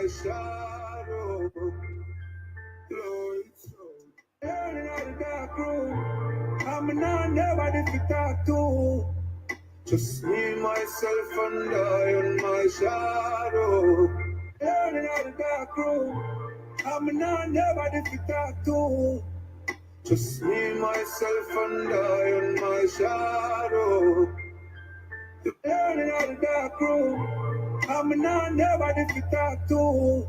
my shadow. Lights out. Turning out the dark room. I'm not nobody to talk to. Just me, myself, and I and my shadow. Turning out the dark room. I'm not nobody to talk to. Just me, myself, and I and my shadow. Turning out the dark room. I'm not nobody to talk to.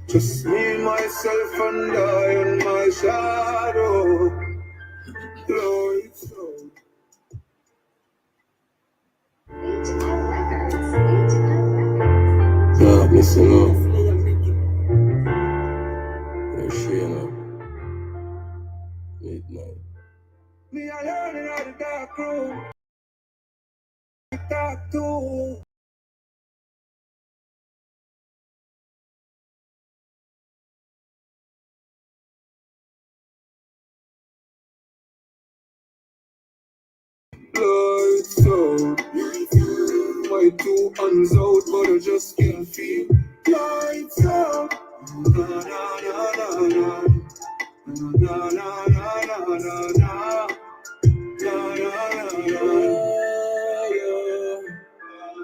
Just me, myself, and I and my shadow. Lights out. Yeah, listen up. Yeah, share up. Midnight. Me, I learning how to dark room. Talk to. Lights out. My two hands out, but I just can't feel. Lights out. Na na na na na. Na na na na na na. Na na na na.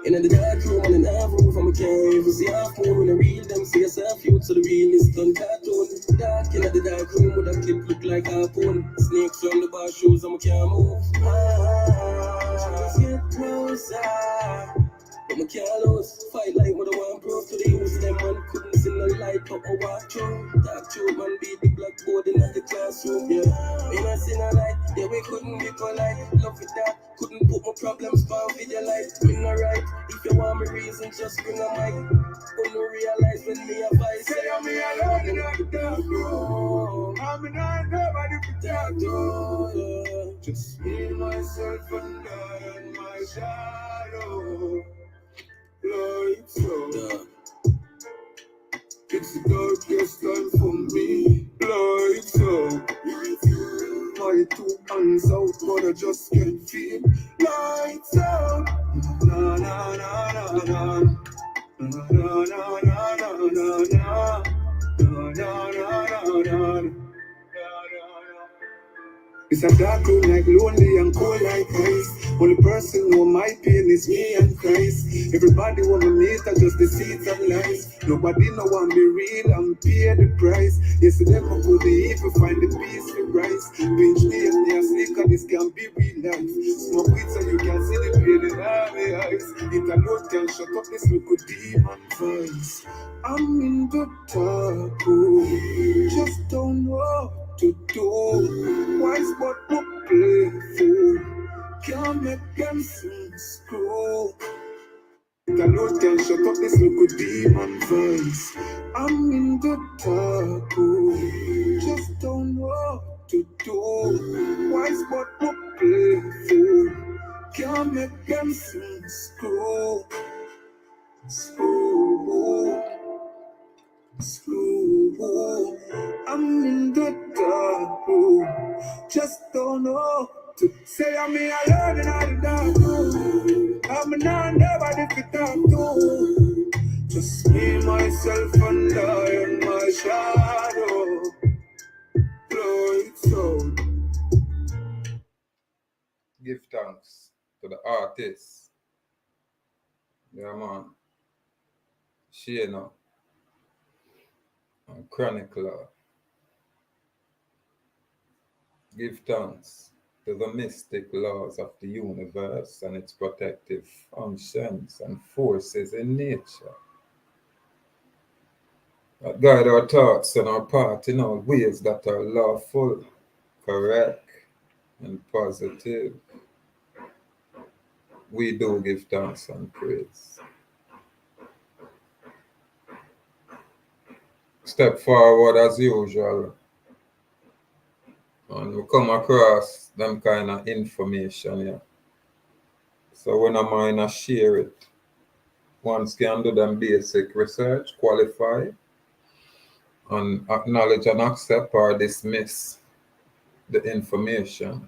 In the dark room and in the room from a cave, see half moon when I read them, see yourself youth, so the realist done cartoon. Dark in the dark room with a clip look like a harpoon. Snakes from the bar shoes, I'm a can't move. Just get closer. But I can't lose, fight like what I want proof to the use. Them man couldn't see no light, but I walk through. Dark through, man beat the blackboard in the classroom, yeah. When I see no light, yeah, we couldn't be polite. Love it that, couldn't put my problems for video light. Bring a right, if you want me reason, just bring a mic. Only realize when me a vice. Say I'm me alone in the dark room. I'm not nobody to talk to. Just me, myself, and I and my shadow. Lights out. It's the darkest time for me. Lights out. My two hands out, but I just can't feel. Lights out. Na na na na na. Na na na na na na na. Na na na na na. It's a dark room like lonely and cold like ice. Only person know my pain is me and Christ. Everybody wanna meet are just the seeds and lies. Nobody no one be real and pay the price. Yesterday I go the evil, find the peace we rise. Binge me and me a sneak and this can be real life. Smoke weed so you can see the pain in all my eyes. It alone can shut up this look of demon voice. I'm in the dark room, just don't know to do. Wise but not playful. Can't make them sing screw. The Lord can shut up this little demon voice. I'm in the dark room. Just don't know what to do. Wise but not playful. Can't make them sing screw. Screw. Screw. I'm in the dark room. Just don't know to say I'm me alone in all the dark room. I'm not nobody to talk to. Just me, myself, and I and my shadow. Lights out. Give thanks to the artists. Yeah, man. Shayna and Chronicler. Give thanks to the mystic laws of the universe and its protective functions and forces in nature that guide our thoughts and our path in all ways that are lawful, correct, and positive. We do give thanks and praise. Step forward as usual, and we come across them kind of information here. So when I'm going to share it, once can do them basic research, qualify, and acknowledge and accept or dismiss the information.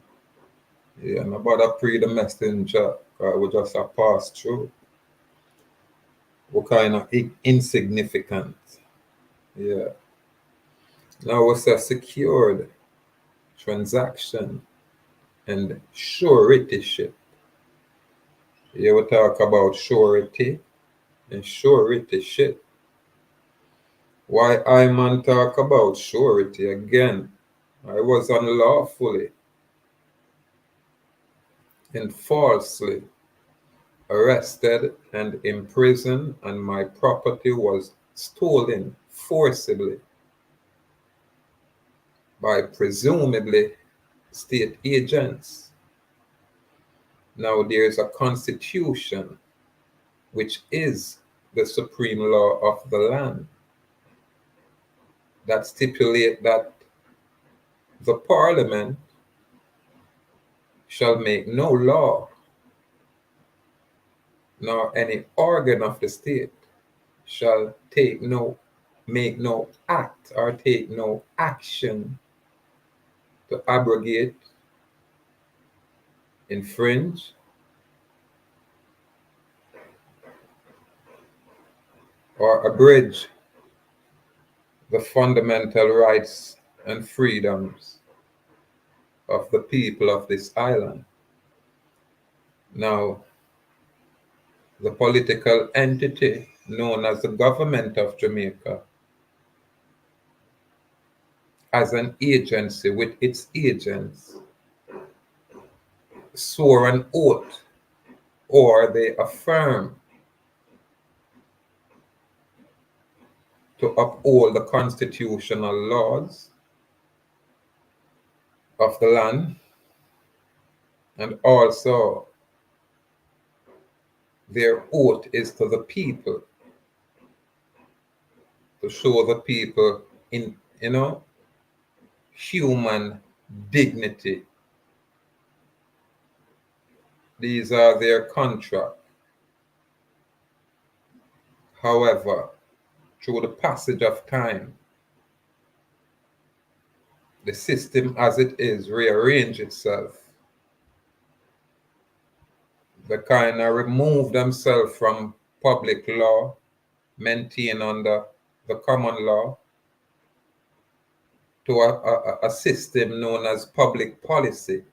Yeah, no bother pre the messenger, because we just a pass through. What kind of insignificant. Yeah. Now what's a secured transaction and suretyship? Yeah, we talk about surety and suretyship. Why I man talk about surety again? I was unlawfully and falsely arrested and imprisoned, and my property was stolen forcibly by presumably state agents. Now there's a constitution which is the supreme law of the land that stipulate that the parliament shall make no law nor any organ of the state shall make no act or take no action to abrogate, infringe, or abridge the fundamental rights and freedoms of the people of this island. Now, the political entity known as the government of Jamaica, as an agency with its agents, swore an oath or they affirm to uphold the constitutional laws of the land, and also their oath is to the people, to show the people in human dignity. These are their contract. However, through the passage of time, the system as it is rearrange itself. They kind of remove themselves from public law, maintain under the common law, to a system known as public policy,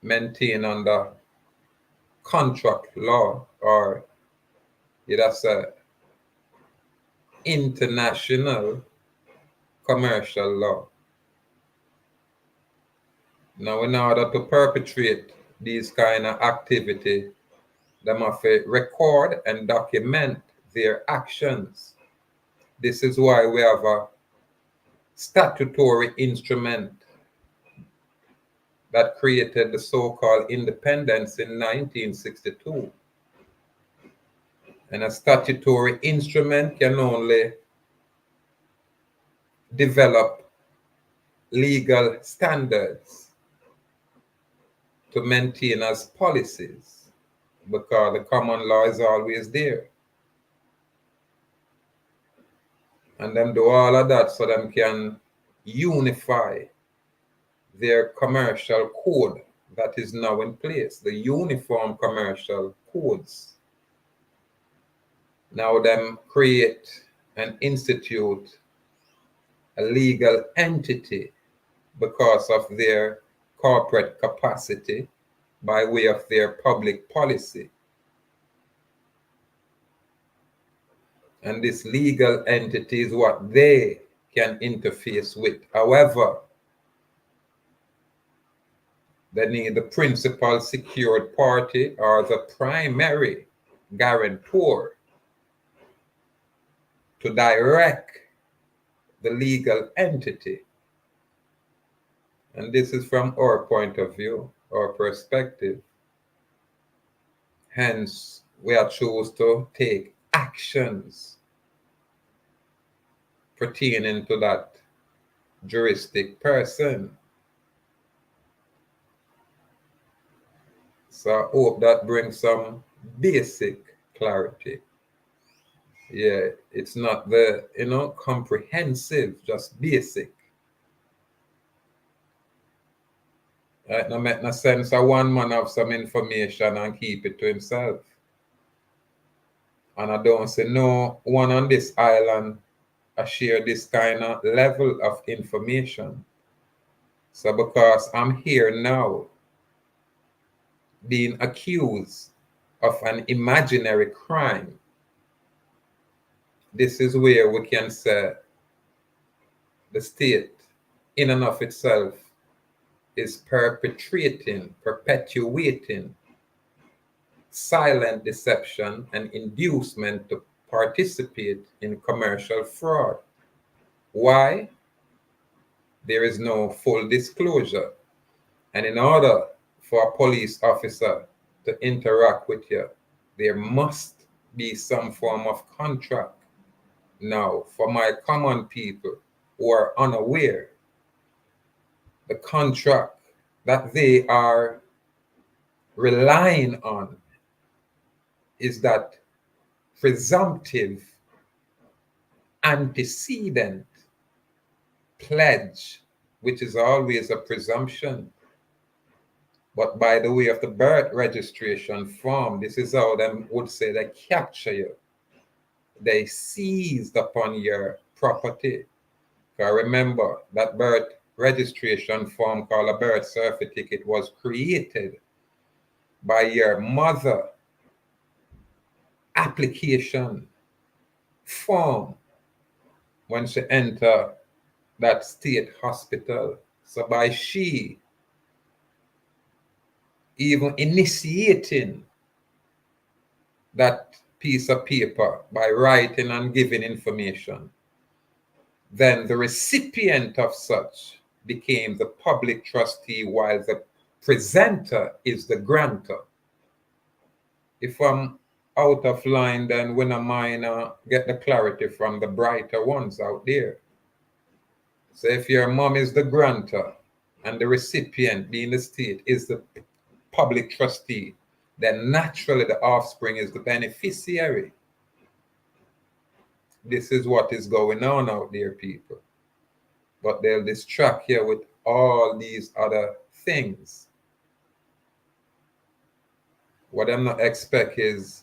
maintained under contract law, or that's a international commercial law. Now, in order to perpetrate these kind of activity, they must record and document their actions. This is why we have a statutory instrument that created the so-called independence in 1962. And a statutory instrument can only develop legal standards to maintain as policies, because the common law is always there. And them do all of that so them can unify their commercial code that is now in place, the uniform commercial codes. Now them create and institute a legal entity because of their corporate capacity by way of their public policy. And this legal entity is what they can interface with. However, they need the principal secured party or the primary guarantor to direct the legal entity. And this is from our point of view, our perspective. Hence, we are choose to take actions pertaining to that juristic person. So I hope that brings some basic clarity. Yeah, it's not the, comprehensive, just basic. It no make no sense one man have some information and keep it to himself. And I don't say no one on this island I share this kind of level of information. So because I'm here now being accused of an imaginary crime, this is where we can say the state in and of itself is perpetuating silent deception and inducement to participate in commercial fraud. Why? There is no full disclosure. And in order for a police officer to interact with you, there must be some form of contract. Now, for my common people who are unaware, the contract that they are relying on is that presumptive antecedent pledge, which is always a presumption. But by the way of the birth registration form, this is how them would say they capture you. They seized upon your property. Because remember, that birth registration form called a birth certificate was created by your mother application form when she entered that state hospital. So by she even initiating that piece of paper by writing and giving information, then the recipient of such became the public trustee while the presenter is the grantor. If I'm out of line, then when I mind get the clarity from the brighter ones out there. So if your mom is the grantor and the recipient being the state is the public trustee, then naturally the offspring is the beneficiary. This is what is going on out there, people. But they'll distract you with all these other things. What I'm not expect is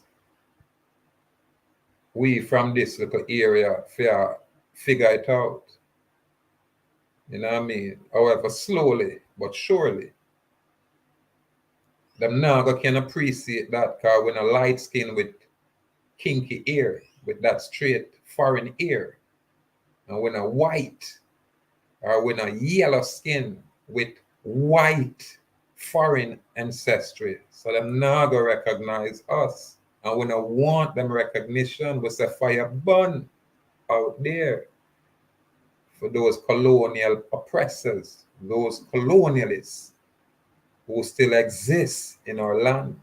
we from this little area figure it out. You know what I mean? However, slowly but surely. Them now can appreciate that car when a light skin with kinky ear, with that straight foreign ear, and when a white or when a yellow skin with white foreign ancestry. So them now go recognize us. And when I want them recognition, we say fire burn out there for those colonial oppressors, those colonialists who still exist in our land.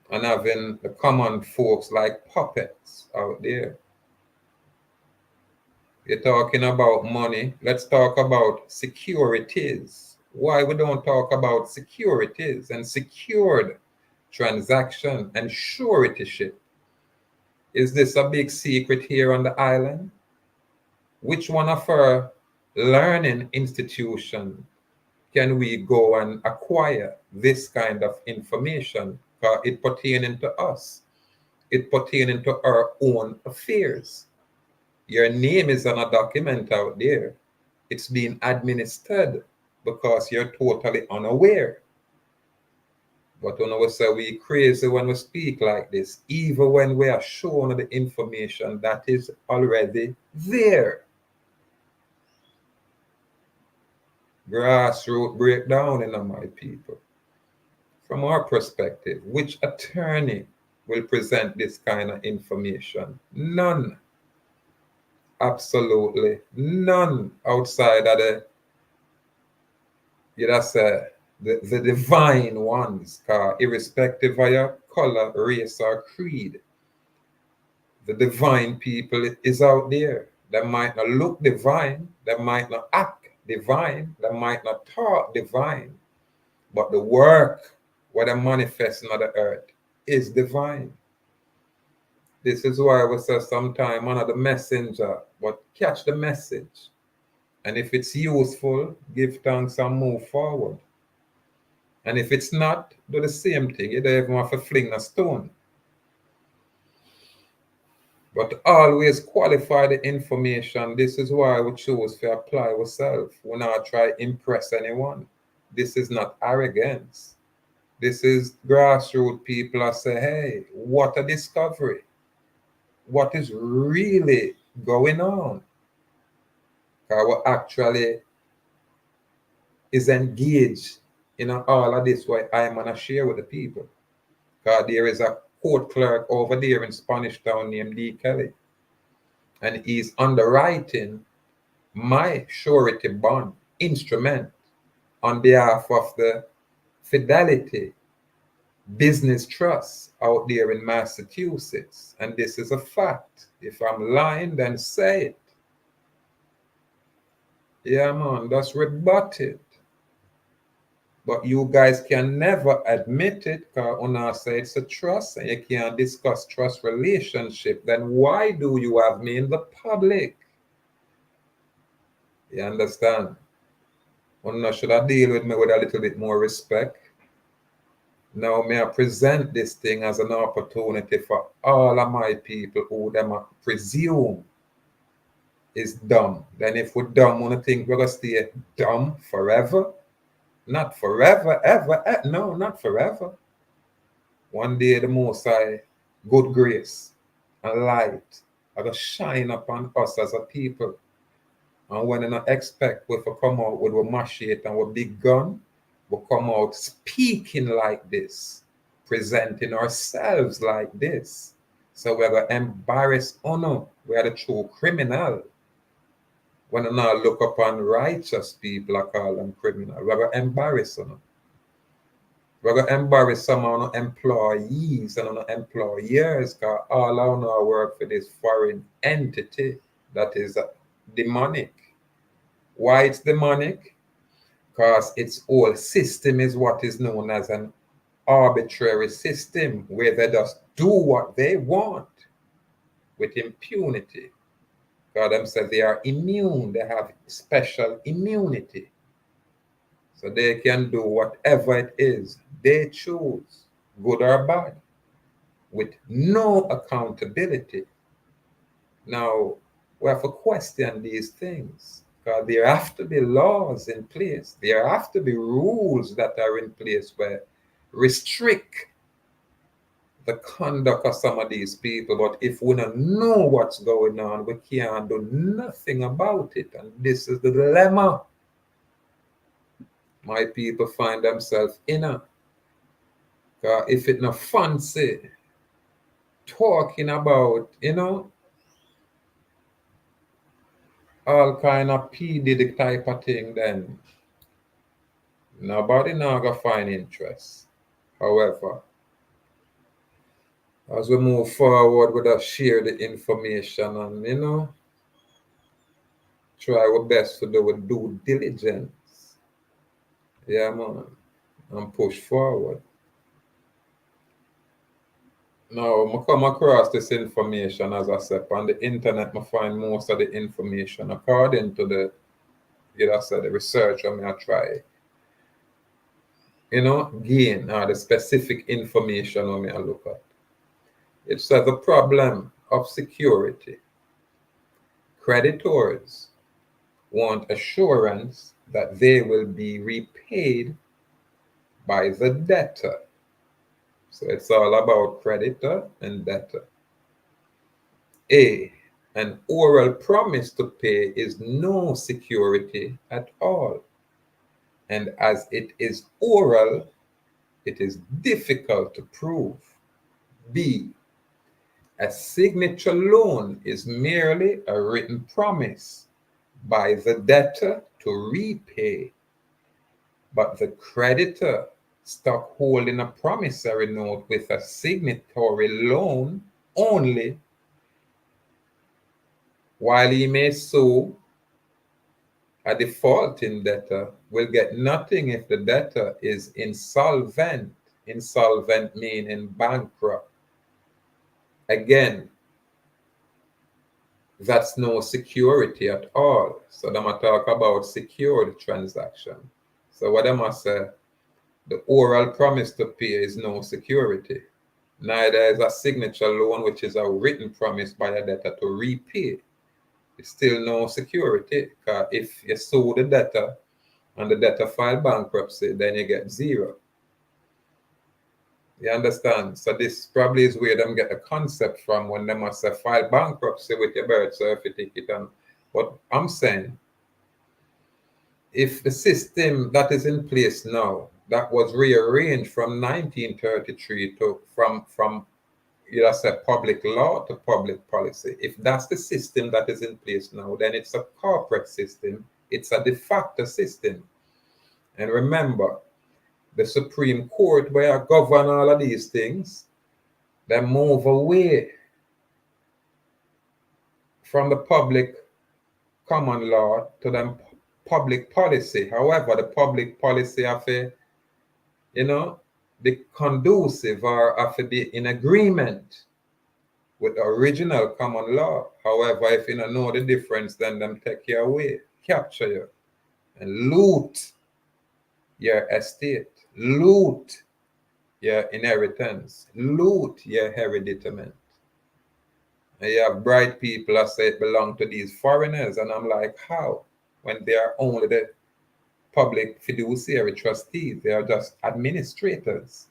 And having the common folks like puppets out there. You're talking about money. Let's talk about securities. Why we don't talk about securities and secured transaction and suretyship? Is this a big secret here on the island? Which one of our learning institution can we go and acquire this kind of information? It pertaining to us. It pertaining to our own affairs. Your name is on a document out there. It's being administered because you're totally unaware. But when we say we crazy when we speak like this, even when we are shown the information that is already there. Grassroots breakdown in my people. From our perspective, which attorney will present this kind of information? None. Absolutely none outside of the divine ones, irrespective of your color, race, or creed. The divine people is out there. They might not look divine, they might not act divine, they might not talk divine, but the work what they manifesting on the earth is divine. This is why we say sometimes honor the messenger, but catch the message. And if it's useful, give thanks and move forward. And if it's not, do the same thing. You don't even have to fling a stone. But always qualify the information. This is why we choose to apply ourselves. We not try impress anyone. This is not arrogance. This is grassroots people that say, hey, what a discovery. What is really going on? Because we actually is engaged in all of this what I'm going to share with the people. Because there is a court clerk over there in Spanish Town named D. Kelly. And he's underwriting my surety bond instrument on behalf of the Fidelity Business Trust out there in Massachusetts. And this is a fact. If I'm lying, then say it. Yeah, man, that's rebut it. But you guys can never admit it because Una say it's a trust and you can't discuss trust relationship. Then why do you have me in the public? You understand? Una should I deal with me with a little bit more respect. Now may I present this thing as an opportunity for all of my people who them presume is dumb. Then if we're dumb, wanna think we're gonna stay dumb forever? Not forever, ever. No, not forever. One day the Most High, good grace and light are gonna shine upon us as a people. And when you not expect we to come out with a machete and a big gun, we come out speaking like this, presenting ourselves like this. So we're gonna embarrass honor. We are the true criminal. When you not look upon righteous people, I call them criminal. We're gonna embarrass honor. We're going to embarrass some of our employees and our employers because all of our work for this foreign entity that is demonic. Why it's demonic? Because its whole system is what is known as an arbitrary system where they just do what they want with impunity. God themselves, they are immune. They have special immunity. So they can do whatever it is they choose, good or bad, with no accountability. Now, we have to question these things because there have to be laws in place. There have to be rules that are in place where restrict the conduct of some of these people. But if we don't know what's going on, we can't do nothing about it. And this is the dilemma my people find themselves in. If it not fancy talking about, all kind of P. Diddy type of thing, then nobody now gonna find interest. However, as we move forward, we just share the information and, try our best to do with due diligence. Yeah, man, and push forward. Now, I come across this information, as I said, on the internet, I find most of the information according to the, the research I try, gain the specific information I look at. It says the problem of security. Creditors want assurance that they will be repaid by the debtor. So it's all about creditor and debtor. A, an oral promise to pay is no security at all. And as it is oral, it is difficult to prove. B, a signature loan is merely a written promise by the debtor to repay, but the creditor stuck holding a promissory note with a signatory loan only, while he may sue a defaulting debtor, will get nothing if the debtor is insolvent. Insolvent meaning bankrupt. Again, that's no security at all. So them I talk about secured transaction. So what them I say, the oral promise to pay is no security. Neither is a signature loan, which is a written promise by a debtor to repay. It's still no security, because if you sue the debtor and the debtor file bankruptcy, then you get zero. You understand? So this probably is where them get the concept from when they must say file bankruptcy with your birth certificate. And what I'm saying, if the system that is in place now, that was rearranged from 1933 to from you know, say public law to public policy, if that's the system that is in place now, then it's a corporate system, it's a de facto system. And remember, the Supreme Court, where I govern all of these things, they move away from the public common law to the public policy. However, the public policy have to, you know, be conducive or have to be in agreement with the original common law. However, if you don't know the difference, then them take you away, capture you, and loot your estate, loot your inheritance, loot your hereditament. And you have bright people that say it belong to these foreigners, and I'm like, how? When they are only the public fiduciary trustees, they are just administrators.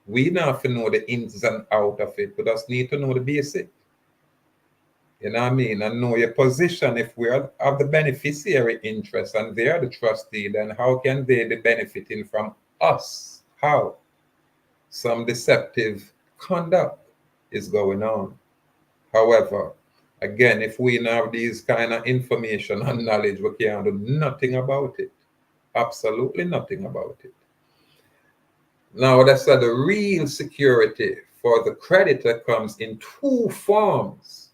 We don't have to know the ins and out of it, we just need to know the basic. You know what I mean? And know your position. If we are of the beneficiary interest and they are the trustee, then how can they be benefiting from us? How? Some deceptive conduct is going on. However, again, if we now have these kind of information and knowledge, we can do nothing about it. Absolutely nothing about it. Now, that's the real security for the creditor comes in two forms.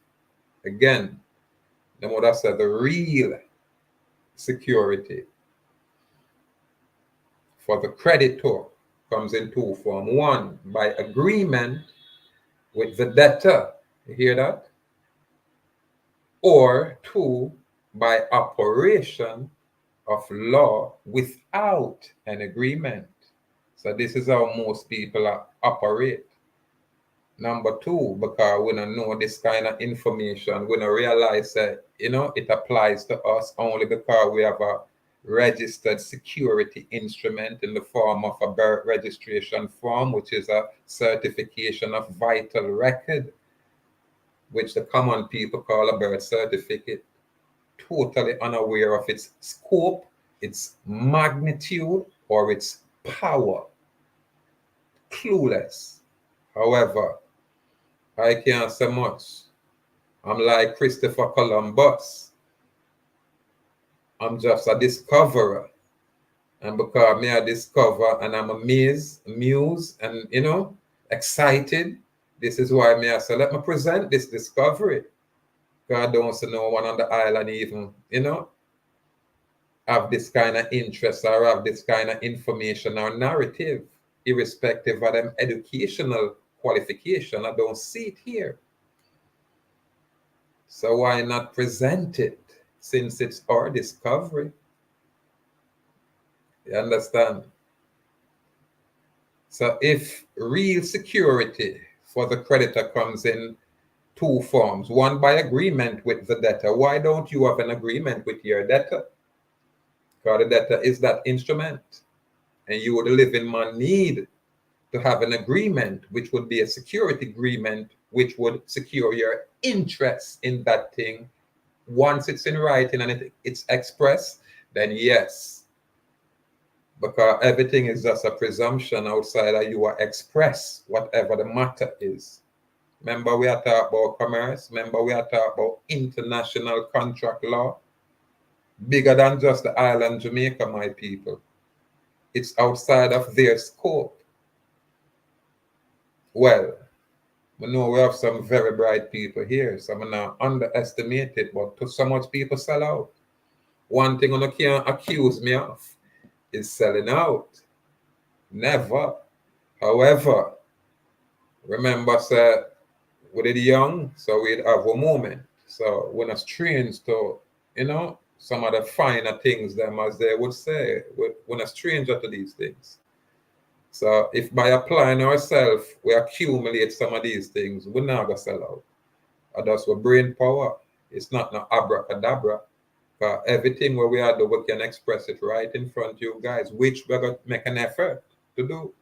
Again, the what I said, the real security for the creditor comes in two forms. One, by agreement with the debtor. You hear that? Or two, by operation of law without an agreement. So this is how most people operate. Number two, because we don't know this kind of information, we don't realize that, you know, it applies to us only because we have a registered security instrument in the form of a birth registration form, which is a certification of vital record, which the common people call a birth certificate, totally unaware of its scope, its magnitude, or its power. Clueless. However, I can't say much. I'm like Christopher Columbus. I'm just a discoverer. And because me I discover and I'm amazed, amused, and, you know, excited, this is why me I say, let me present this discovery. God don't see no one on the island even, you know, have this kind of interest or have this kind of information or narrative, irrespective of them educational qualification. I don't see it here. So why not present it since it's our discovery? You understand? So if real security for the creditor comes in two forms, one by agreement with the debtor, why don't you have an agreement with your debtor? Because the debtor is that instrument, and you, the living man, need to have an agreement, which would be a security agreement, which would secure your interest in that thing. Once it's in writing and it's expressed, then yes, because everything is just a presumption outside of you are express whatever the matter is. Remember we are talking about commerce. Remember we are talking about international contract law. Bigger than just the island Jamaica, my people. It's outside of their scope. Well, we know we have some very bright people here, so I'm not underestimate it, but to so much people sell out. One thing you can't accuse me of is selling out. Never. However, remember, sir, we did young, so we'd have a moment. So we're not strange to, you know, some of the finer things, them as they would say. We're not stranger to these things. So if by applying ourselves, we accumulate some of these things, we're not gonna sell out. And that's what brain power. It's not no abracadabra. Everything where we are do, we can express it right in front of you guys, which we're gonna make an effort to do.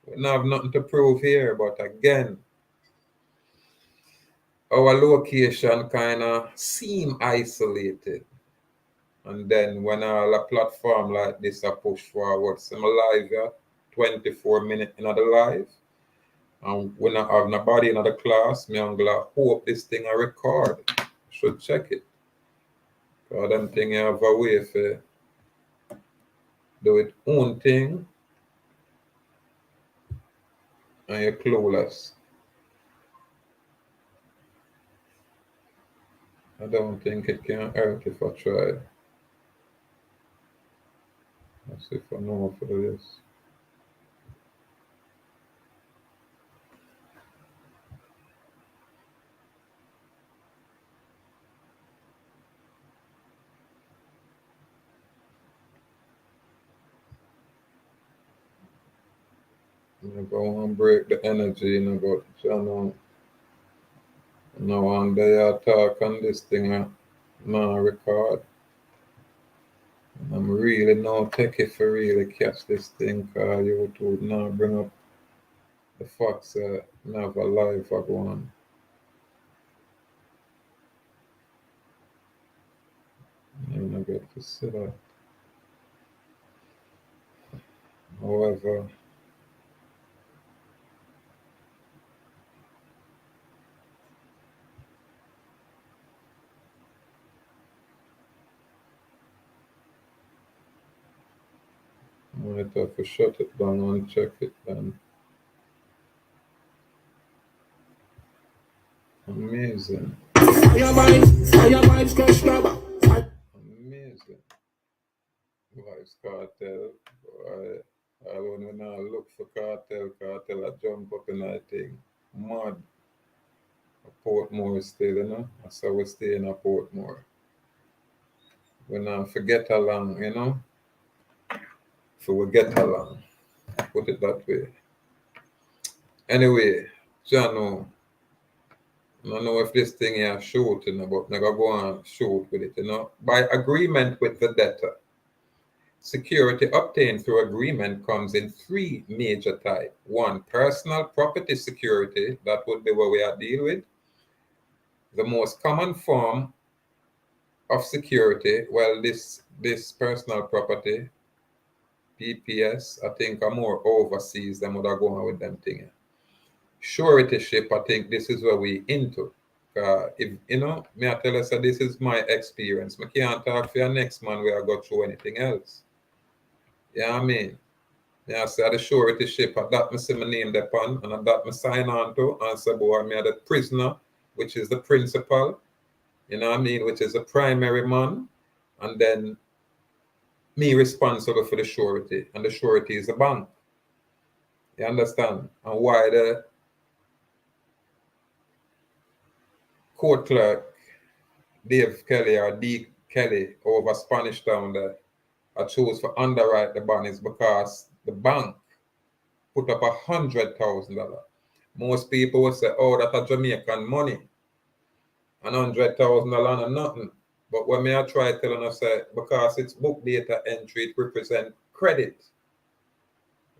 We don't have nothing to prove here, but again, our location kind of seem isolated. And then when a platform like this are push forward, some live 24 minutes in the live, and we not have nobody in the class, me and gonna hope this thing I record. Should check it. Because them thing you have a way for do it own thing and you're clueless. I don't think it can hurt if I try. Let's see if I know for this. I'm going to break the energy in about channel. Now one day I talk on this thing now record. I'm really now take it for really catch this thing because YouTube now bring up the facts never live for one. And I get to see that. However, I might have to shut it down and check it then. Amazing. Amazing. Vibes cartel. I when I look for cartel, I jump up in that thing. Mad. Portmore still, you know. That's how we stay in a Portmore. When I forget along, you know. So we get along. Put it that way. Anyway, Jano, I don't know if this thing here shoot, you know, but I'm gonna go and shoot with it, you know. By agreement with the debtor. Security obtained through agreement comes in three major types. One, personal property security, that would be what we are dealing with. The most common form of security, well, this personal property, PPS, I think are more overseas than what are going with them thing. Suretyship, I think this is where we into. If you know, me I tell us that this is my experience. I can't talk for your next man where I go through anything else. Yeah, I mean, yeah, I say the suretyship, I that me see my name depon, and I that me sign on to, and say, boy, me the prisoner, which is the principal, you know what I mean, which is the primary man, and then me responsible for the surety, and the surety is the bank. You understand? And why the court clerk, Dave Kelly or D. Kelly over Spanish Town there, I chose for underwrite the bond is because the bank put up $100,000. Most people would say, oh, that's a Jamaican money. $100,000 and nothing. But when me I try telling us that because it's book data entry, it represent credit.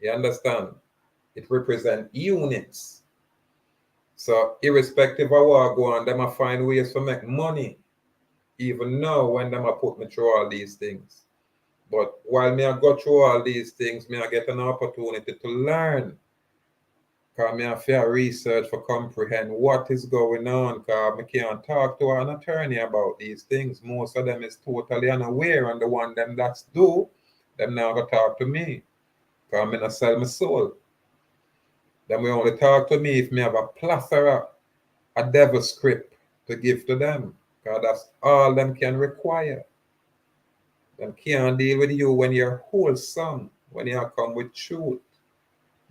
You understand? It represent units. So irrespective of what I go on, them I find ways to make money. Even now when them I put me through all these things. But while me I go through all these things, me I get an opportunity to learn. Because me have to research for comprehend what is going on. Because I can't talk to an attorney about these things. Most of them is totally unaware, and the one them that's do, them now go talk to me. Because I'm not sell my soul. Then we only talk to me if me have a plethora, a devil script to give to them. Because that's all them can require. Them can't deal with you when you're wholesome, when you come with truth.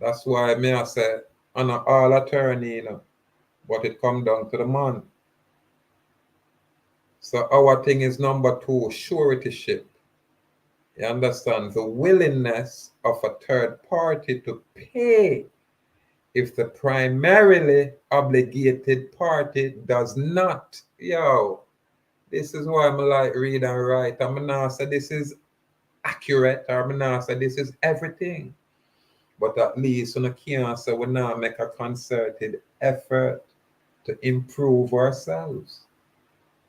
That's why me I say, I'm not all attorney, you know, but it come down to the man. So our thing is number two, suretyship. You understand? The willingness of a third party to pay if the primarily obligated party does not. Yo, this is why I'm like read and write. I'm not say this is accurate, or I'm not say this is everything. But at least on a can't say we now make a concerted effort to improve ourselves.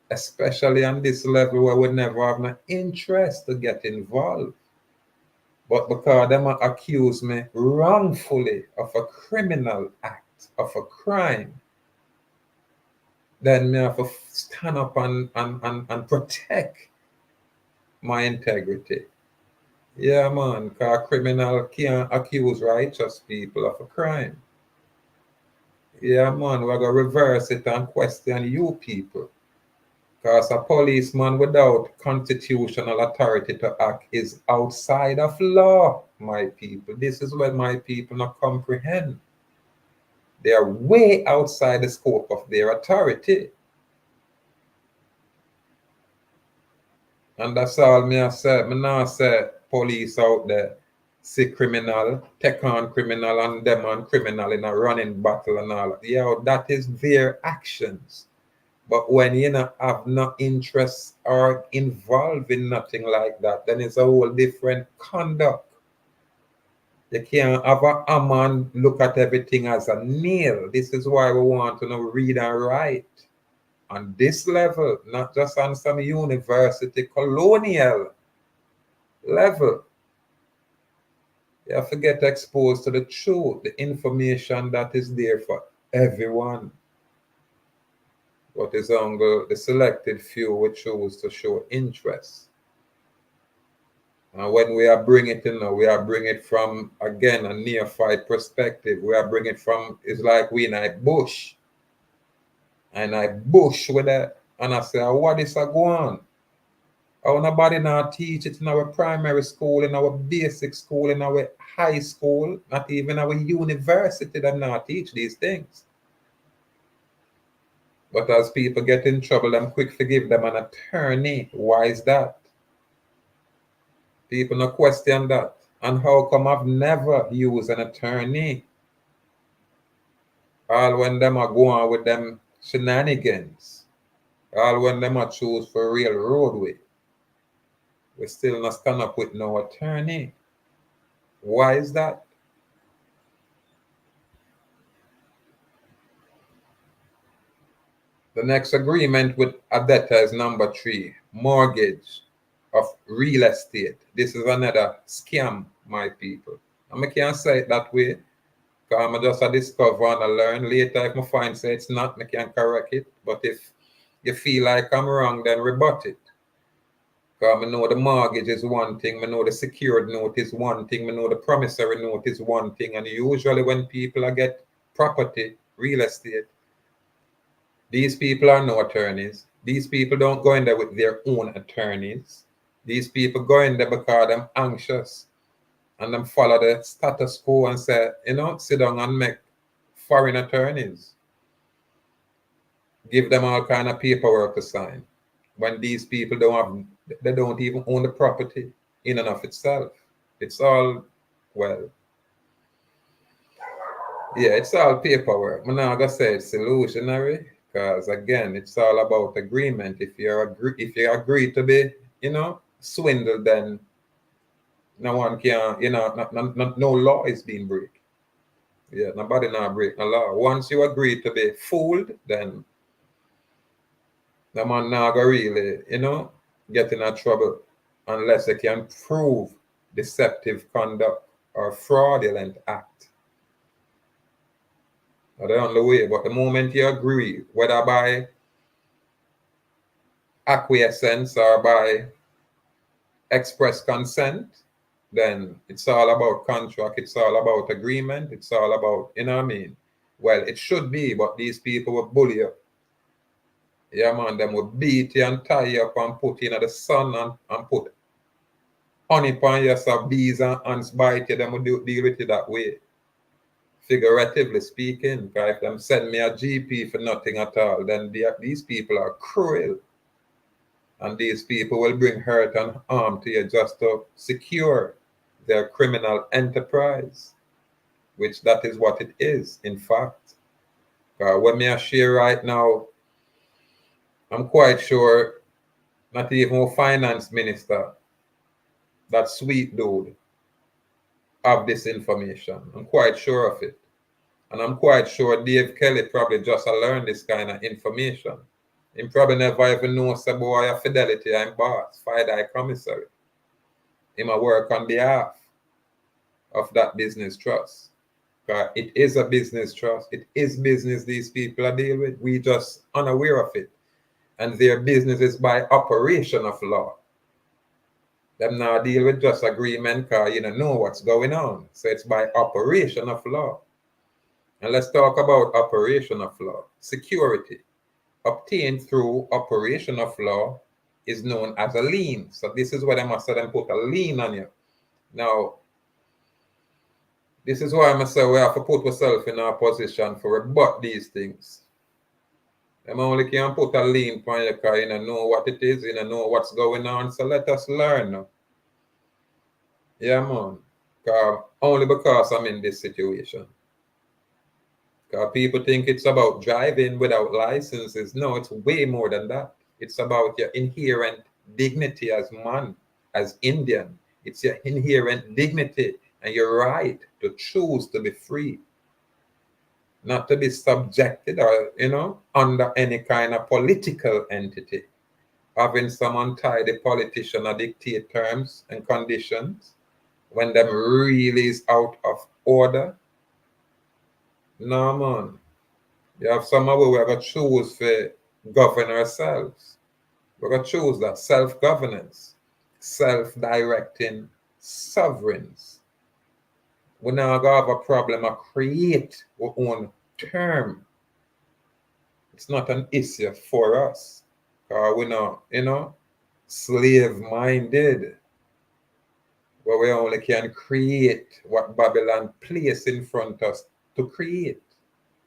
Especially on this level where we never have no interest to get involved. But because them accuse me wrongfully of a criminal act, of a crime, then me have to stand up and protect my integrity. Yeah, man, because a criminal can't accuse righteous people of a crime. Yeah, man, we're going to reverse it and question you people. Because a policeman without constitutional authority to act is outside of law, my people. This is what my people not comprehend. They are way outside the scope of their authority. And that's all me I say. Me not say police out there see criminal, take on criminal and them on criminal in a running battle and all. Yeah, that is their actions. But when you not have no interest or involved in nothing like that, then it's a whole different conduct. You can't have a hammer and look at everything as a nail. This is why we want to know read and write on this level, not just on some university colonial level. You have to get exposed to the truth, the information that is there for everyone. But it's only the selected few who choose to show interest. And when we are bringing it in, we are bringing it from, again, a neophyte perspective. We are bringing it from, it's like we in a bush. And I bush with that. And I say, what is a go on? How nobody now teach it in our primary school, in our basic school, in our high school, not even our university, them not teach these things. But as people get in trouble, I'm quick to give them an attorney. Why is that? People no question that. And how come I've never used an attorney? All when them are going with them shenanigans. All when them are choose for real roadway. We still not stand up with no attorney. Why is that? The next agreement with a debtor is number 3, mortgage of real estate. This is another scam, my people. And I can't say it that way, because I'm just a discover and I learn. Later, if I find say it's not, I can correct it. But if you feel like I'm wrong, then rebut it. Because I know the mortgage is one thing, I know the secured note is one thing, I know the promissory note is one thing. And usually when people get property, real estate, these people are no attorneys. These people don't go in there with their own attorneys. These people go in there because they're anxious and them follow the status quo and say, sit down and make foreign attorneys. Give them all kind of paperwork to sign. When these people they don't even own the property in and of itself. It's all, well, yeah, it's all paperwork. I'm not gonna say it's illusionary, because again, it's all about agreement. If you agree to be, swindled, then no one can, no law is being break. Yeah, nobody now break no law. Once you agree to be fooled, then no man now go really, get in a trouble unless they can prove deceptive conduct or fraudulent act. That's the only way. But the moment you agree, whether by acquiescence or by express consent, then it's all about contract, it's all about agreement, it's all about, what I mean? Well, it should be, but these people will bully you. Yeah, man, them will beat you and tie you up and put you in the sun and put honey upon you so bees and ants bite you, them will deal with you that way. Figuratively speaking, because if them send me a GP for nothing at all, then these people are cruel. And these people will bring hurt and harm to you just to secure their criminal enterprise, which that is what it is, in fact. When me I share right now, I'm quite sure not even a finance minister, that sweet dude, have this information. I'm quite sure of it. And I'm quite sure Dave Kelly probably just learned this kind of information. He probably never even knows about boy a Fidelity and boss, FIDI commissary. He might work on behalf of that business trust. It is a business trust. It is business these people are dealing with. We just unaware of it. And their business is by operation of law. Them now deal with just agreement because you don't know what's going on. So it's by operation of law. And let's talk about operation of law. Security obtained through operation of law is known as a lien. So this is what I must say, them put a lien on you. Now, this is why I say we have to put ourselves in our position for rebut these things. Them only can put a lien on you because you don't know what it is, you don't know what's going on. So let us learn. Yeah, man. Only because I'm in this situation. Because people think it's about driving without licenses. No, it's way more than that. It's about your inherent dignity as man, as Indian. It's your inherent dignity and your right to choose to be free, not to be subjected or, under any kind of political entity. Having some untidy politician or dictate terms and conditions when them really is out of order. No, man. You have some of we are going to choose to govern ourselves. We're going to choose that self-governance, self-directing sovereigns. We're not going to have a problem of create our own term. It's not an issue for us. We're not, slave-minded. Where we only can create what Babylon placed in front of us to create.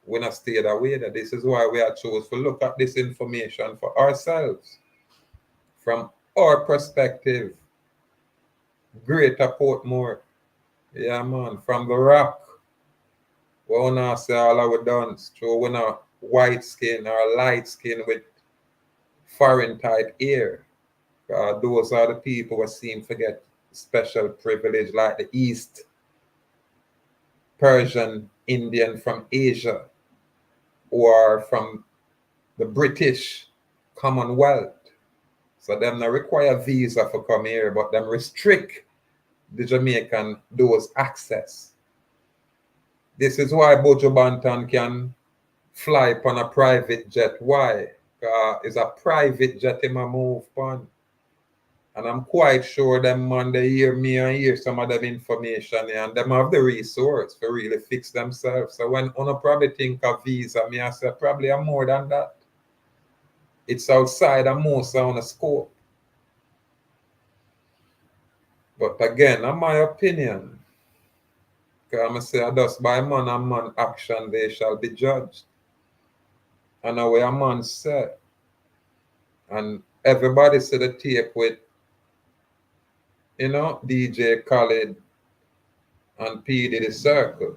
We're not stayed away that this is why we are choose to look at this information for ourselves from our perspective. Greater Portmore, yeah man, from the rock. We want to say all our done, so we're not white skin or light skin with foreign type ear. Those are the people who seem to get special privilege, like the East Persian Indian from Asia, or from the British Commonwealth. So them not require visa for come here, but them restrict the Jamaican those access. This is why Bojo Banton can fly upon a private jet. Why? It's a private jet in my move on. And I'm quite sure them man they hear me and hear some of them information and them have the resource to really fix themselves. So when I probably think of visa, me I say probably I'm more than that. It's outside of most on the scope. But again, in my opinion, because I say thus by man and man action they shall be judged. And the way a man said. And everybody said the tape with DJ Khaled and P Diddy Circle.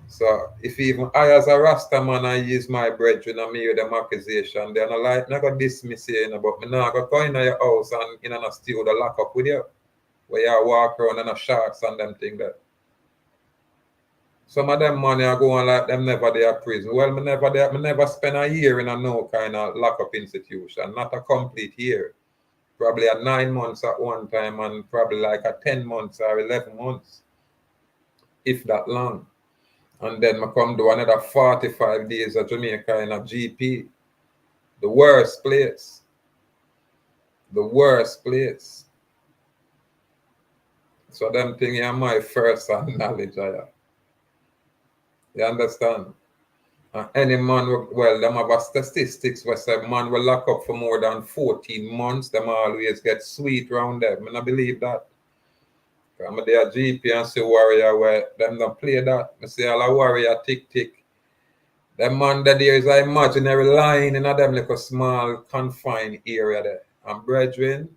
So if even I as a Rasta man I use my brethren and me with them accusation, then I like not gonna dismiss you, but me not gonna go in your house and a steal the lock up with you. Where you walk around and a sharks and them thing that. Some of them money are going like them never there prison. Well, me never spend a year in a no kind of lock-up institution, not a complete year. Probably a 9 months at one time and probably like a 10 months or 11 months, if that long. And then I come do another 45 days at Jamaica in a GP. The worst place. The worst place. So them thing are my first knowledge I have. You understand? Any man, them have a statistics where say man will lock up for more than 14 months. Them always get sweet round them. I don't believe that. I'm there GP and see warrior where them don't play that. I say all a warrior tick. Them man that there is an imaginary line in a them like a small confined area there. And brethren,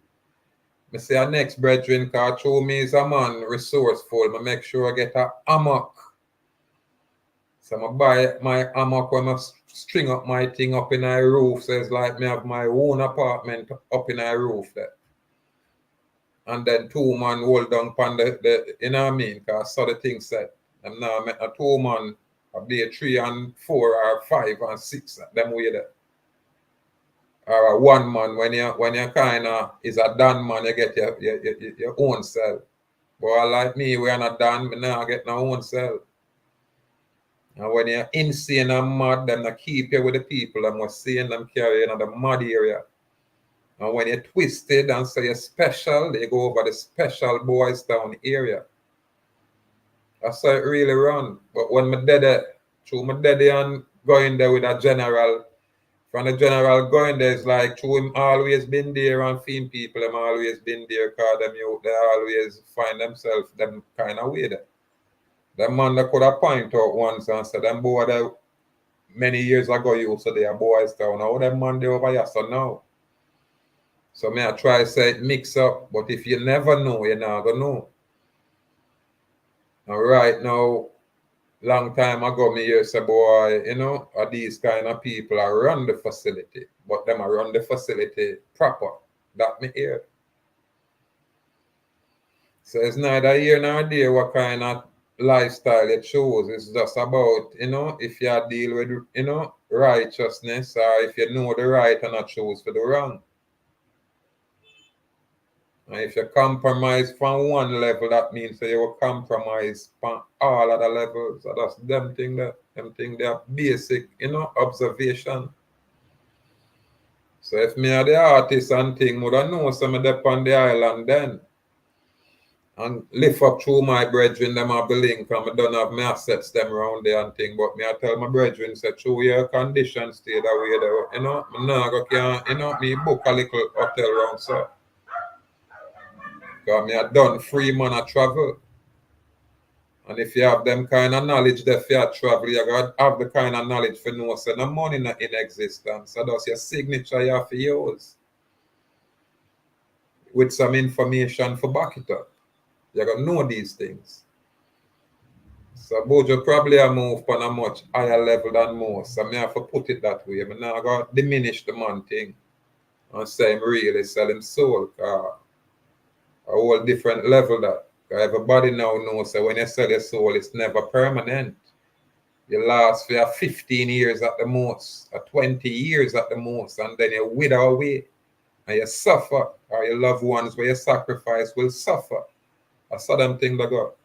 I say our next brethren, cause through me is a man resourceful. I make sure I get a hammock. So I buy my hammock when I string up my thing up in a roof. So it's like me have my own apartment up in a roof there. And then 2 man hold down upon the you know what I mean? Cause I saw the thing said. And now I met a 2 man of the 3 and 4 or 5 and 6 them way there. Or a 1 man when you kinda is a done man, you get your own cell. But like me, we are not done, me now get my own cell. And when you're insane and mad, them not keep you with the people and was seeing them carry you in the mad area. And when you're twisted and say you're special, they go over the special boys town area. That's how it really run. But when my daddy, through my daddy and going there with a general, from the general going there, it's like through him always been there and feeding people, them always been there, cause them youth, they always find themselves them kind of way there. The man that could have point out once and said, them boy there many years ago used to they are boys town. Now them man they over here so now. So me I try to say it mix up, but if you never know, you're not gonna know. And right now, long time ago, me hear say, boy, you know, these kind of people are run the facility, but them are run the facility proper. That me hear. So it's neither here nor there what kind of lifestyle it shows. It's just about, you know, if you deal with, you know, righteousness or if you know the right and not choose for the wrong. And if you compromise from one level, that means that you will compromise from all other levels. So that's them thing they are basic, you know, observation. So if me are the artist and thing, would I know some of them on the island then? And lift up through my brethren, them have the link, and I don't have my assets them around there and thing. But me I tell my brethren, say through your condition stay that way there, you know, me now go can, you know, me book a little hotel around so. Because me I done free man a travel. And if you have them kind of knowledge that you travel, you got to have the kind of knowledge for know so the money not in existence. So that's your signature you have to use. With some information for back it up. You got to know these things. So Bojo probably a move on a much higher level than most. So me have to put it that way. I now got to diminish the man thing and say him really sell him soul. A whole different level that. Everybody now knows that when you sell your soul, it's never permanent. You last for 15 years at the most, or 20 years at the most, and then you wither away and you suffer, or your loved ones where you sacrifice will suffer. I saw them thing that got.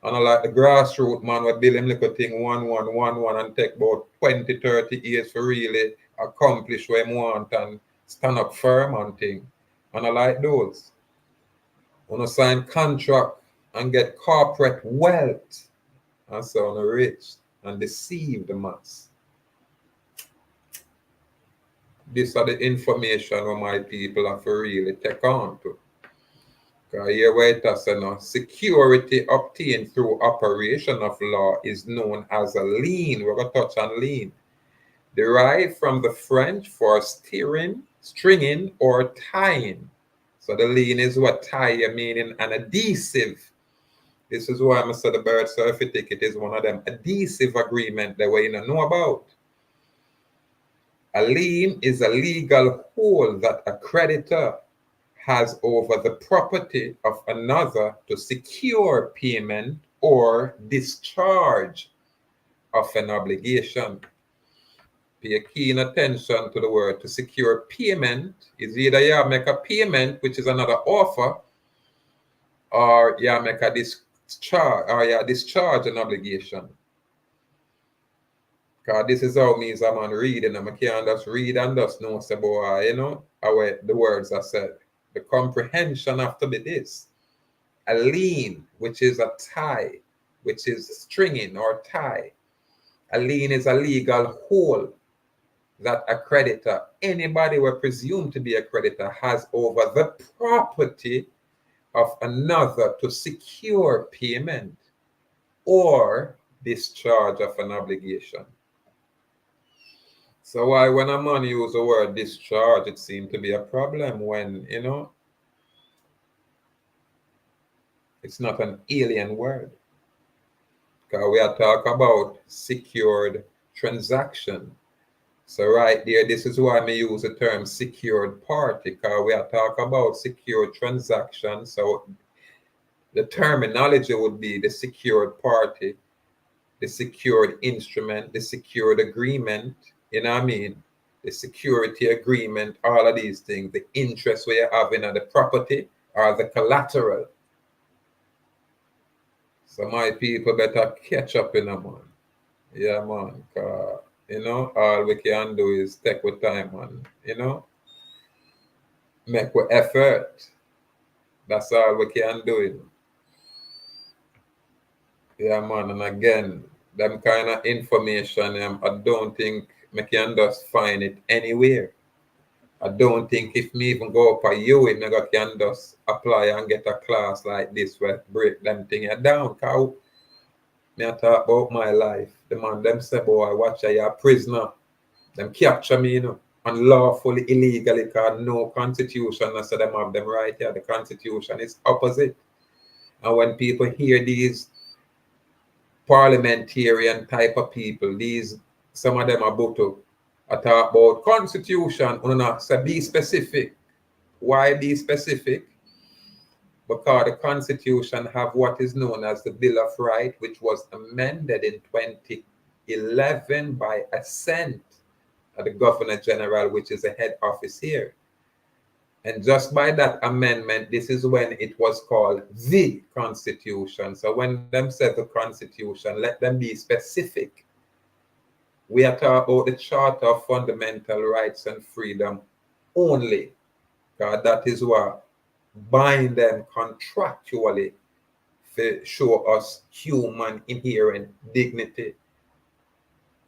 And I like the grassroots man will build him little thing one, and take about 20, 30 years for really accomplish what he want and stand up firm and thing. And I like those. Want to sign contract and get corporate wealth and so on rich and deceive the mass. These are the information where my people have to really take on to. Because here where it has security obtained through operation of law is known as a lien. We're going to touch on lien. Derived from the French for steering, stringing, or tying. So the lien is what tie, meaning an adhesive. This is why I said the birth certificate is one of them adhesive agreement that we know about. A lien is a legal hold that a creditor has over the property of another to secure payment or discharge of an obligation. Pay keen attention to the word to secure payment is either you make a payment, which is another offer, or you make a discharge, or you discharge an obligation. Because this is how me as a man reading, and I can't just read and just know, say, boy, you know, how the words are said. The comprehension have to be this. A lien, which is a tie, which is stringing or tie. A lien is a legal hold that a creditor, anybody we presume to be a creditor, has over the property of another to secure payment or discharge of an obligation. So why when a man use the word discharge, it seems to be a problem when, you know, it's not an alien word. Because we are talking about secured transaction. So right there, this is why I use the term secured party, because we are talking about secured transaction. So the terminology would be the secured party, the secured instrument, the secured agreement, you know what I mean? The security agreement, all of these things, the interest we are having on the property or the collateral. So my people better catch up in a man. Yeah, man. You know, all we can do is take with time and, you know, make with effort. That's all we can do. You know? Yeah, man. And again, them kind of information, I don't think we can just find it anywhere. I don't think if me even go up a UE, I can just apply and get a class like this where break them thing down. Cause me I talk about my life. The man them say, boy, watch you're a prisoner. Them capture me, you know, unlawfully, illegally, cause no constitution. I say them have them right here. The constitution is opposite. And when people hear these parliamentarian type of people, these some of them are Butu, I talk about constitution, say be specific. Why be specific? Because the constitution have what is known as the Bill of Rights, which was amended in 2011 by assent of the Governor General, which is the head office here. And just by that amendment, this is when it was called the Constitution. So when them say the Constitution, let them be specific. We are talking about the Charter of Fundamental Rights and Freedom only, because that is what bind them contractually to show us human inherent dignity.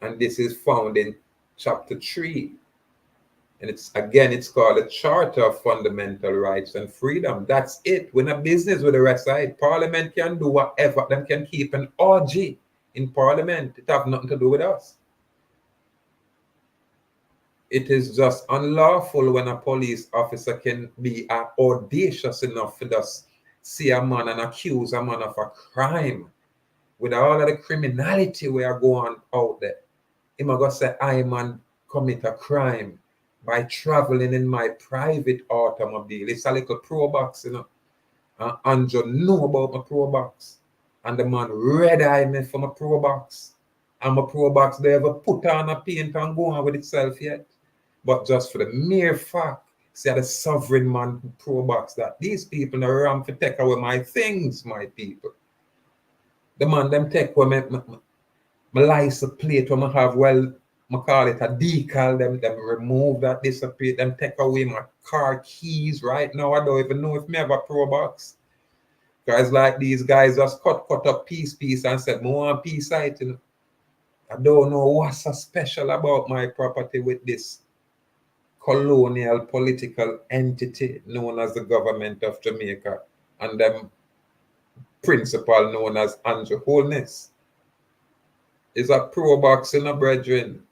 And this is found in chapter 3. And it's called the Charter of Fundamental Rights and Freedom. That's it. We're not business with the rest side. Parliament can do whatever. Them can keep an orgy in Parliament. It have nothing to do with us. It is just unlawful when a police officer can be audacious enough to just see a man and accuse a man of a crime with all of the criminality we are going out there. Him a go say, I man commit a crime by traveling in my private automobile. It's a little pro box, you know. And Andrew know about my pro box. And the man red eye me for my pro box. And my pro box they ever put on a paint and go on with itself yet. But just for the mere fact, see the sovereign man pro box that these people are around to take away my things, my people. The man them take away my license plate when I have, well, I call it a decal, them remove that, disappear, them take away my car keys right now. I don't even know if me have a pro box. Guys like these guys just cut up piece and said, I want piece item. I don't know what's so special about my property with this colonial political entity known as the government of Jamaica and them principal known as Andrew Holness. Is a pro box in a brethren.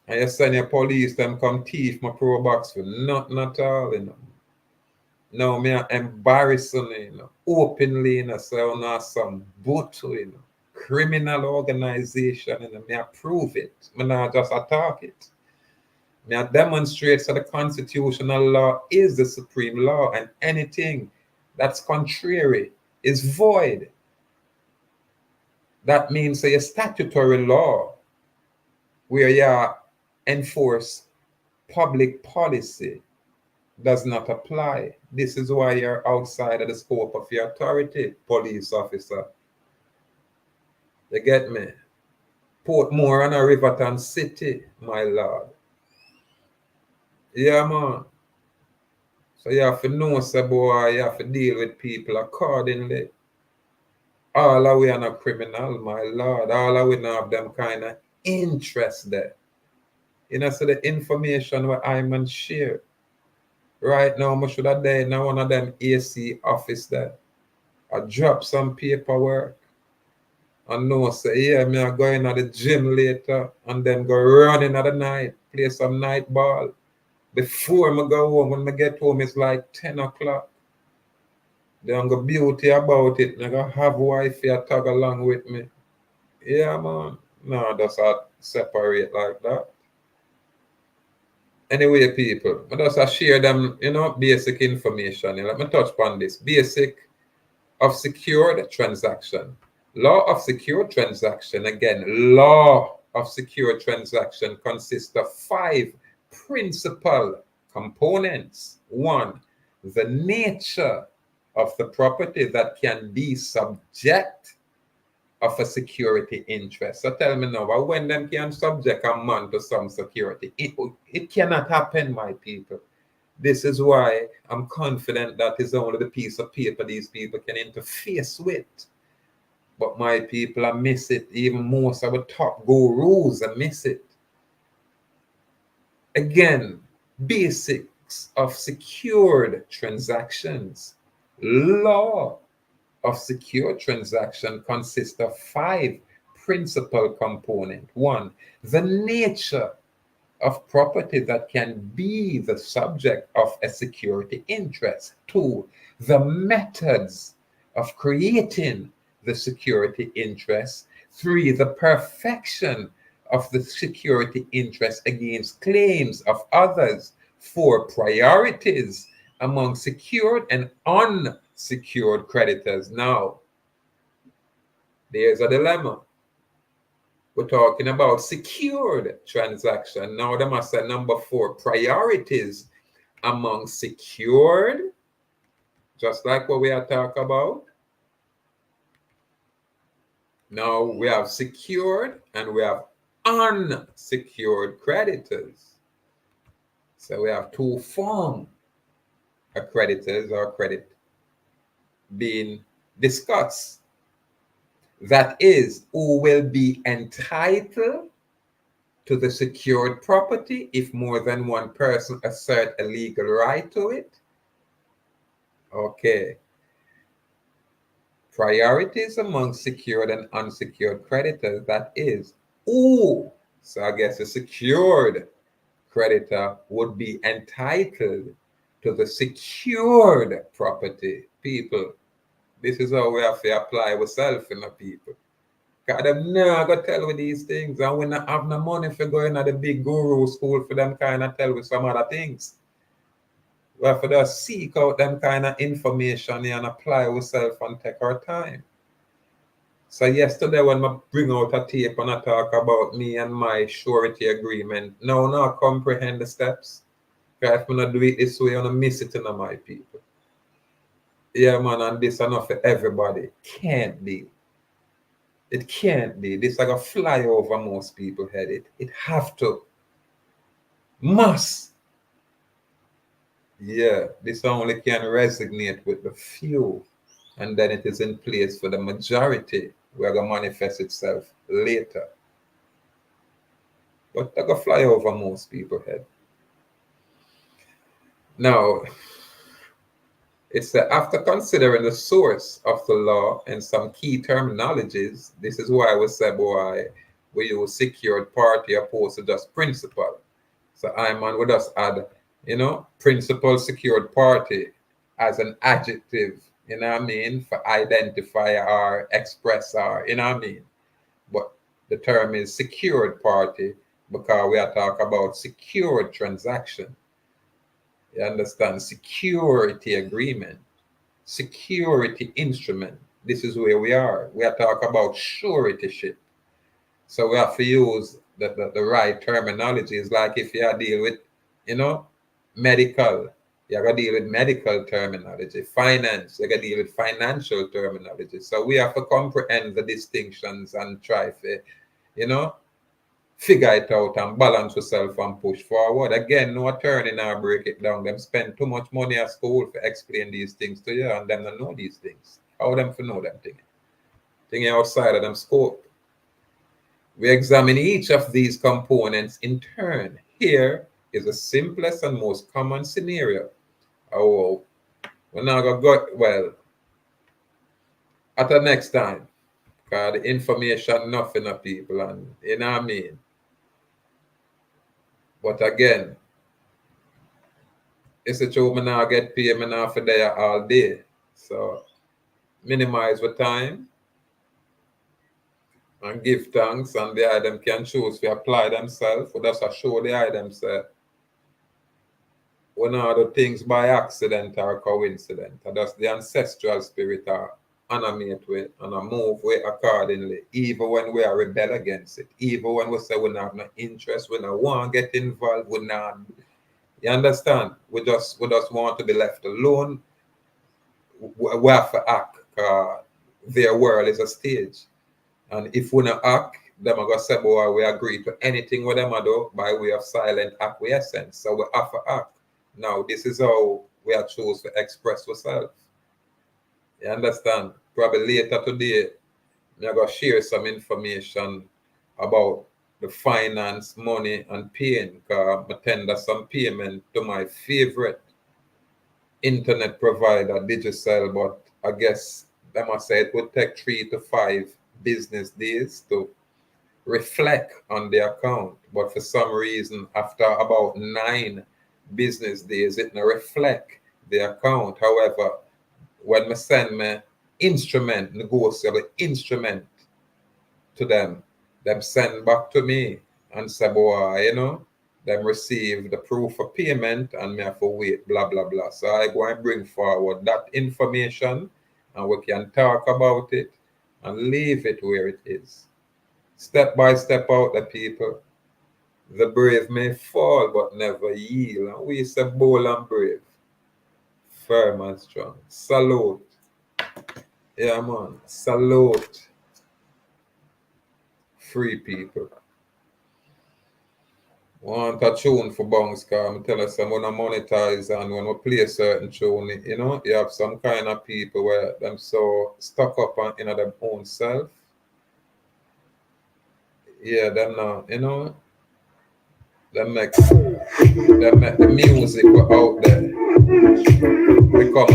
And you send your police, them come thief my pro box for nothing at all, you know. Now me are embarrassing, you know, openly, you know, so now some boot, you know, criminal organization, you know, me I prove it. Me not just attack it. Me I demonstrate that the constitutional law is the supreme law and anything that's contrary is void. That means a statutory law where you enforce public policy does not apply. This is why you're outside of the scope of your authority, police officer. You get me? Portmore and a Riverton City, my lord. Yeah, man. So you have to know, say, boy, you have to deal with people accordingly. All of we are not criminal, my lord. All of we not have them kind of interest there. You know, so the information what I'm share. Right now, I should have done in one of them AC office there. I drop some paperwork. And no say, yeah, me are going to the gym later and then go running at the night, play some night ball. Before I go home, when I get home, it's like 10 o'clock. Then go beauty about it. I go have wife here tag along with me. Yeah, man. No, that's not separate like that. Anyway, people, I just share them, basic information. Let me touch upon this. Basic of secured transaction. Law of secured transaction. Again, law of secured transaction consists of 5 principal components. 1, the nature of the property that can be subject of a security interest. So tell me now, when them can subject a man to some security, it cannot happen, my people. This is why I'm confident that is only the piece of paper these people can interface with. But my people, I miss it. Even most of the top gurus, I miss it. Again, basics of secured transactions. Law of secure transaction consists of 5 principal components. 1, the nature of property that can be the subject of a security interest. 2, the methods of creating the security interest. 3, the perfection of the security interest against claims of others. 4, priorities among secured and unsecured creditors. Now, there's a dilemma. We're talking about secured transaction. Now, they must say number 4, priorities among secured, just like what we are talking about. Now, we have secured and we have unsecured creditors. So we have 2 forms of creditors or credit being discussed. That is, who will be entitled to the secured property if more than one person assert a legal right to it. Okay. Priorities among secured and unsecured creditors. That is, who, so I guess a secured creditor would be entitled to the secured property. People, this is how we have to apply ourselves in the people. Because them never tell we these things. And we not have no money for going to the big guru school for them kind of tell we some other things. We have to just seek out them kind of information and apply ourselves and take our time. So yesterday when I bring out a tape and I talk about me and my surety agreement, now I comprehend the steps. Because if I not do it this way, I miss it in my people. Yeah, man, and this enough for everybody. Can't be. It can't be. This like a fly over most people head. It have to. Must. Yeah, this only can resonate with the few. And then it is in place for the majority where it manifest itself later. But like a fly over most people head. Now, it's after considering the source of the law and some key terminologies, this is why we say, boy, we use secured party opposed to just principal. So we just add, principal secured party as an adjective, for identify or express or, But the term is secured party because we are talking about secured transaction. You understand? Security agreement, security instrument. This is where we are. We are talking about suretyship. So we have to use the right terminology. It's like if you are dealing with, medical, you got to deal with medical terminology. Finance, you got to deal with financial terminology. So we have to comprehend the distinctions and try to, figure it out and balance yourself and push forward. Again, no attorney now break it down. Them spend too much money at school to explain these things to you and them don't know these things. How them to know them things? Things outside of them scope. We examine each of these components in turn. Here is the simplest and most common scenario. Oh, we're not going to go, well, at the next time. Because the information nothing of people, and you know what I mean? But again, it's a true, me now get paid, me now for there all day. So minimize the time and give thanks, and the item can choose to apply themselves. But that's a show the item say we not do things by accident or coincidence. And that's the ancestral spirit are animate with and a move with accordingly, even when we are rebel against it, even when we say we not have no interest, we not want to get involved, we not. You understand? We just want to be left alone. We have to act. Their world is a stage. And if we not act, them are going to say, boy, we agree to anything with them do by way of silent acquiescence. So we have to act. Now, this is how we are choose to express ourselves. You understand? Probably later today, I'm going to share some information about the finance, money, and paying. Because I tender some payment to my favorite internet provider, DIGICEL, but I guess they must say it would take 3 to 5 business days to reflect on the account. But for some reason, after about 9 business days, it not reflect the account. However, when I send my instrument, negotiable instrument to them send back to me and say, boy, you know, them receive the proof of payment and me have to wait, blah, blah, blah. So I go and bring forward that information and we can talk about it and leave it where it is. Step by step out the people. The brave may fall but never yield. And we say bold and brave, firm and strong. Salute. Yeah, man. Salute. Free people. Want a tune for bounce, because I tell us I'm gonna monetize, and when we play a certain tune, you know, you have some kind of people where them so stuck up on in their own self. Yeah, them now, you know, them make the music out there become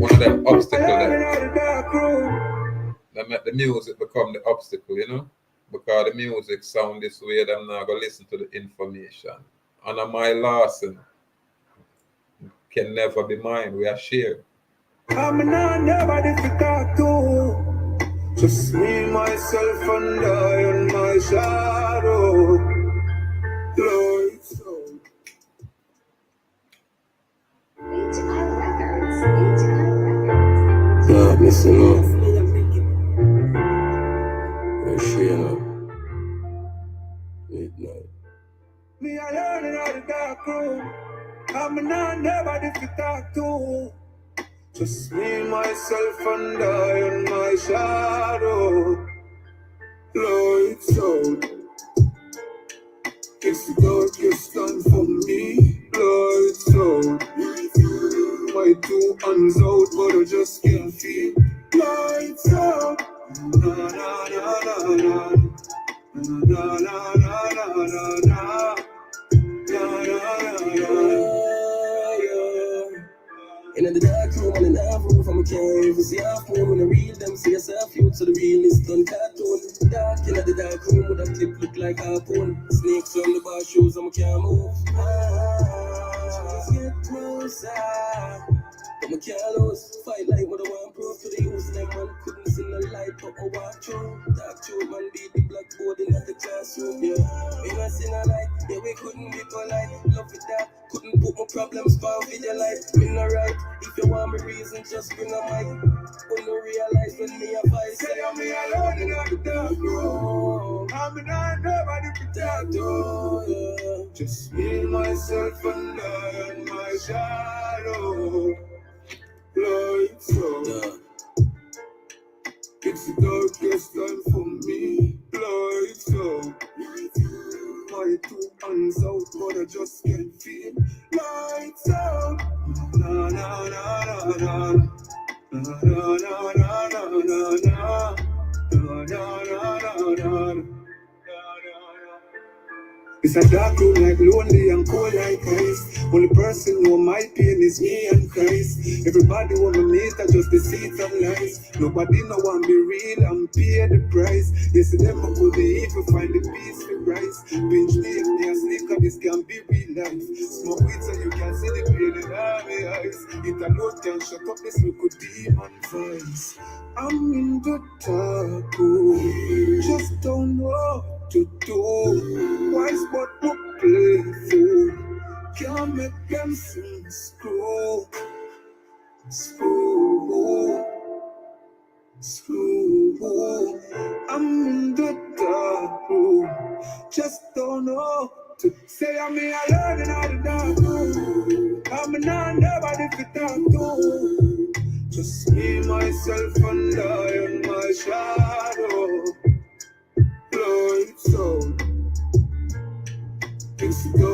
one of them obstacles there. They make the music become the obstacle, you know, because the music sound this way, them not gonna listen to the information. And my lesson can never be mine. We are shared. I'm not nobody to talk to. Just me, myself, and I and my shadow. Lord, so. Yeah, listen up. We're sharing up. Midnight. Me alone in the dark room. I'm not nobody to talk to. Just me, myself, and I and my shadow. Lights out. It's the darkest time for me. Lights out. My 2 hands out, but I just can't feel. Lights out. Na na na na na. Na na na na na na. In the dark room and in the room from a cave, see half moon when I read them, see yourself youth, so the realist done cartoon. Dark in the dark room with a clip look like harpoon. Snakes on the bar shoes, I'm can't move. Just get closer. I'm a can't lose. Fight like what I want proof to the use. Them man couldn't see no light, but I walk through. Dark through man beat the blackboard in the classroom. Yeah, we not see no light. Yeah, we couldn't be polite. Love it that. Couldn't put my problems for video life. We not right. If you want me reason, just bring a mic. When you realize when me a fight, say I'm me alone in the dark room. I'm not nobody to talk to. Yeah. Just me, myself, and I and my shadow. Lights out. Yeah. It's the darkest time for me. Lights out. My 2 hands out, but I just can't feel. Lights out. Na na na na na. Na na na na na na na. Na na na na na. It's a dark room like lonely and cold like ice. Only person know my pain is me and Christ. Everybody wanna meet are just the seeds and lies. Nobody no one be real and pay the price. They say them a go the evil, find the peace for rise. Binge leave me and sleep, cause this can be real life. Smoke weed so you can see the pain in all my eyes. It alone can shut up this look of demon voice. I'm in the dark room, just don't know what to do. Wise but no playful, can't make them sing screw, screw, screw. I'm in the dark room, just don't know what to say. I'm here alone in all the dark room. I'm not nobody to talk to. Just me, myself, and I and my shadow. Lights out. It's dark.